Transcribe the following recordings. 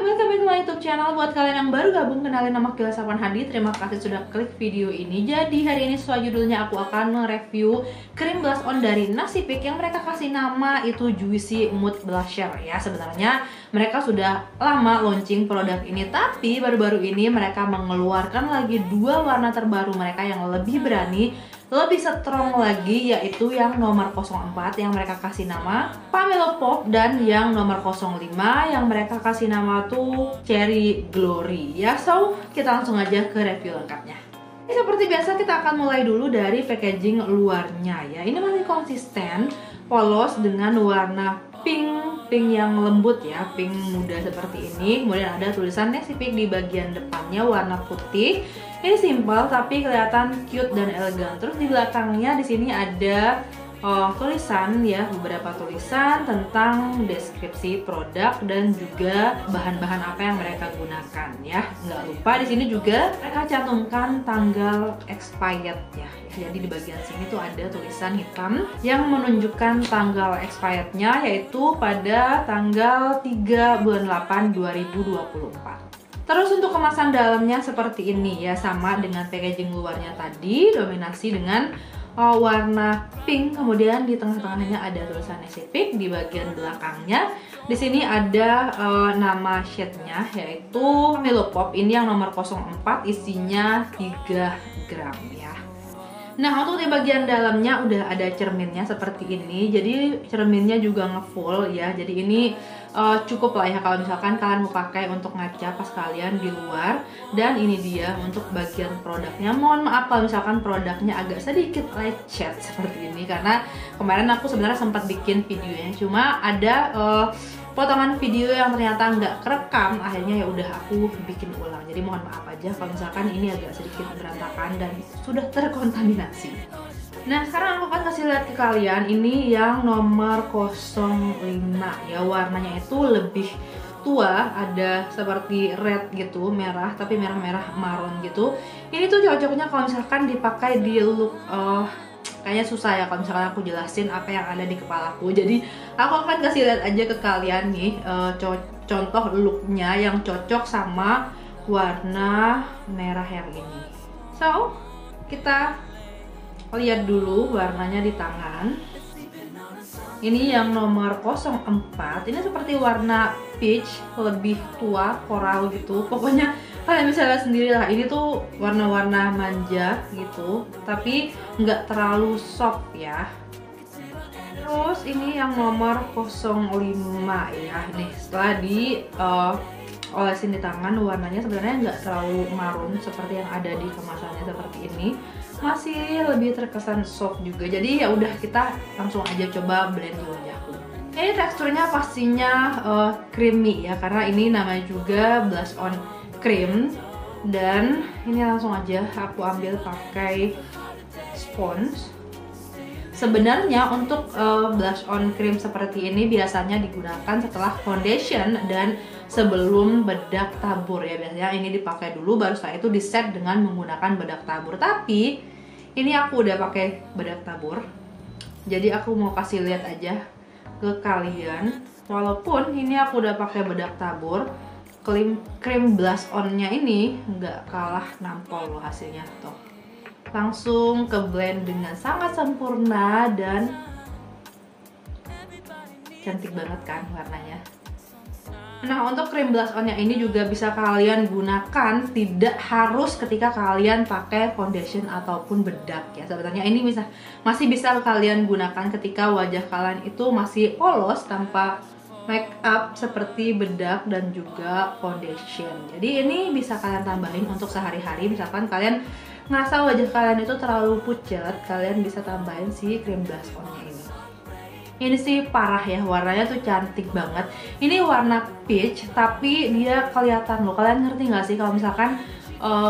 welcome back to my YouTube channel. Buat kalian yang baru gabung, kenalin nama Kila Sapan Hadi. Terima kasih sudah klik video ini. Jadi hari ini sesuai judulnya, aku akan mereview krim blush on dari Nasipik yang mereka kasih nama itu Juicy Mood Blusher ya. Sebenarnya mereka sudah lama launching produk ini, tapi baru-baru ini mereka mengeluarkan lagi dua warna terbaru mereka yang lebih berani, lebih strong lagi, yaitu yang nomor 04 yang mereka kasih nama Pomelo Pop dan yang nomor 05 yang mereka kasih nama tuh Cherry Glory ya. So, kita langsung aja ke review lengkapnya. Ini seperti biasa kita akan mulai dulu dari packaging luarnya ya. Ini masih konsisten, polos dengan warna pink yang lembut ya, pink muda seperti ini. Kemudian ada tulisan Nasipik di bagian depannya warna putih. Ini simple tapi kelihatan cute dan elegan. Terus di belakangnya di sini ada tulisan ya, beberapa tulisan tentang deskripsi produk dan juga bahan-bahan apa yang mereka gunakan ya. Nggak lupa di sini juga mereka cantumkan tanggal expired ya. Jadi di bagian sini tuh ada tulisan hitam yang menunjukkan tanggal expirednya, yaitu pada tanggal 3 bulan 8 2024. Terus untuk kemasan dalamnya seperti ini ya, sama dengan packaging luarnya tadi, dominasi dengan warna pink. Kemudian di tengah-tengahnya ada tulisan Nasipik, di bagian belakangnya di sini ada nama shade-nya yaitu Pomelo Pop. Ini yang nomor 04, isinya 3 gram ya. Nah, untuk di bagian dalamnya udah ada cerminnya seperti ini. Jadi cerminnya juga ngefull ya. Jadi ini cukup lah ya kalau misalkan kalian mau pakai untuk ngaca pas kalian di luar. Dan ini dia untuk bagian produknya. Mohon maaf kalau misalkan produknya agak sedikit lecet seperti ini, karena kemarin aku sebenarnya sempat bikin videonya, cuma ada potongan video yang ternyata nggak kerekam, akhirnya ya udah aku bikin ulang. Jadi mohon maaf aja kalau misalkan ini agak sedikit berantakan dan sudah terkontaminasi. Nah, sekarang aku akan kasih lihat ke kalian ini yang nomor 05 ya. Warnanya itu lebih tua, ada seperti red gitu, merah, tapi merah-merah marun gitu. Ini tuh cocoknya kalau misalkan dipakai di look kayaknya susah ya kalau misalkan aku jelasin apa yang ada di kepalaku. Jadi aku akan kasih lihat aja ke kalian nih contoh looknya yang cocok sama warna merah yang ini. So, kita lihat dulu warnanya di tangan. Ini yang nomor 04. Ini seperti warna peach, lebih tua, coral gitu. Pokoknya kalian bisa lihat sendiri lah, ini tuh warna-warna manja gitu, tapi nggak terlalu soft ya. Terus ini yang nomor 05 ya. Nih, setelah di olesin di tangan, warnanya sebenarnya nggak terlalu marun seperti yang ada di kemasannya seperti ini. Masih lebih terkesan soft juga. Jadi ya udah, kita langsung aja coba blend di wajahku. Ini teksturnya pastinya creamy ya, karena ini namanya juga blush on cream. Dan ini langsung aja aku ambil pakai spons. Sebenarnya untuk blush on cream seperti ini biasanya digunakan setelah foundation dan sebelum bedak tabur ya. Biasanya ini dipakai dulu, baru setelah itu di set dengan menggunakan bedak tabur. Tapi ini aku udah pakai bedak tabur, jadi aku mau kasih lihat aja ke kalian. Walaupun ini aku udah pakai bedak tabur, krim blush onnya ini nggak kalah nampol loh hasilnya tuh. Langsung ke blend dengan sangat sempurna dan cantik banget kan warnanya. Nah, untuk krim blush onnya ini juga bisa kalian gunakan tidak harus ketika kalian pakai foundation ataupun bedak ya. Sebenarnya ini masih bisa kalian gunakan ketika wajah kalian itu masih polos tanpa make up seperti bedak dan juga foundation. Jadi ini bisa kalian tambahin untuk sehari-hari. Misalkan kalian ngerasa wajah kalian itu terlalu pucat, kalian bisa tambahin si krim blush onnya ini. Ini sih parah ya, warnanya tuh cantik banget. Ini warna peach tapi dia kelihatan loh. Kalian ngerti nggak sih kalau misalkan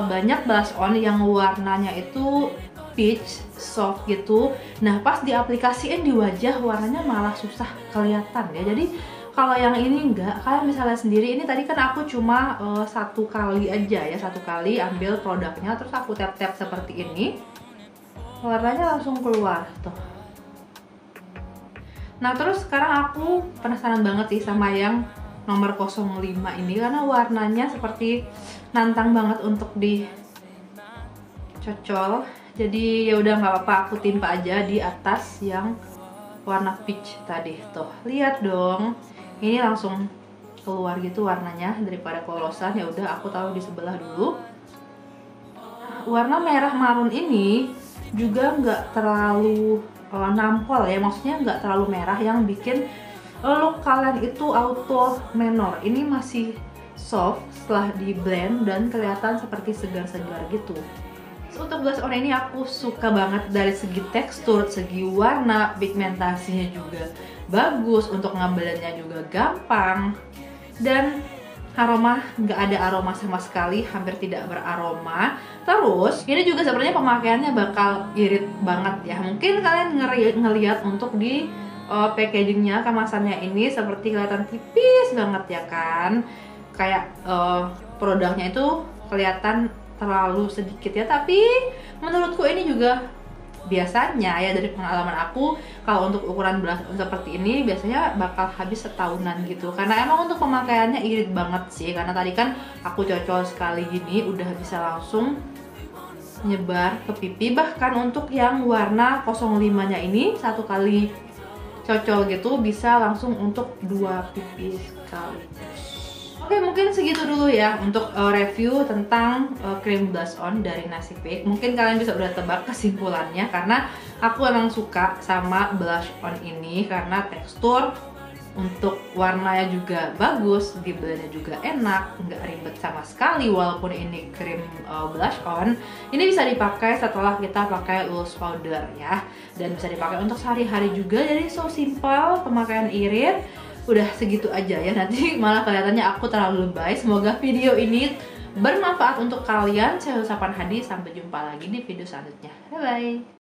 banyak blush on yang warnanya itu peach soft gitu, nah pas diaplikasiin di wajah warnanya malah susah kelihatan ya. Jadi kalau yang ini enggak, kalian bisa lihat sendiri. Ini tadi kan aku cuma satu kali aja ya, satu kali ambil produknya terus aku tap-tap seperti ini, warnanya langsung keluar tuh. Nah, terus sekarang aku penasaran banget sih sama yang nomor 05 ini karena warnanya seperti nantang banget untuk dicocol. Jadi ya udah nggak apa-apa, aku timpa aja di atas yang warna peach tadi. Tuh, lihat dong. Ini langsung keluar gitu warnanya daripada polosan. Ya udah aku taruh di sebelah dulu. Warna merah marun ini juga nggak terlalu nampol ya, maksudnya nggak terlalu merah yang bikin look kalian itu auto menor. Ini masih soft setelah di blend dan kelihatan seperti segar-segar gitu. Untuk blush on ini aku suka banget dari segi tekstur, segi warna, pigmentasinya juga bagus, untuk ngambilnya juga gampang, dan aroma nggak ada aroma sama sekali, hampir tidak beraroma. Terus ini juga sebenarnya pemakaiannya bakal irit banget ya. Mungkin kalian ngelihat untuk di packagingnya, kemasannya ini seperti kelihatan tipis banget ya kan, kayak produknya itu kelihatan terlalu sedikit ya. Tapi menurutku ini juga biasanya ya, dari pengalaman aku, kalau untuk ukuran blush on seperti ini biasanya bakal habis setahunan gitu, karena emang untuk pemakaiannya irit banget sih. Karena tadi kan aku cocol sekali gini udah bisa langsung nyebar ke pipi. Bahkan untuk yang warna 05 nya ini satu kali cocol gitu bisa langsung untuk 2 pipi sekaligus. Oke, mungkin segitu dulu ya untuk review tentang cream blush on dari Nasipick. Mungkin kalian bisa udah tebak kesimpulannya, karena aku emang suka sama blush on ini karena tekstur untuk warnanya juga bagus, di blendnya juga enak, nggak ribet sama sekali. Walaupun ini cream blush on, ini bisa dipakai setelah kita pakai loose powder ya, dan bisa dipakai untuk sehari-hari juga. Jadi so simple, pemakaian irit. Udah segitu aja ya, nanti malah kelihatannya aku terlalu lebay. Semoga video ini bermanfaat untuk kalian. Saya Sapan Hadi, sampai jumpa lagi di video selanjutnya. Bye bye.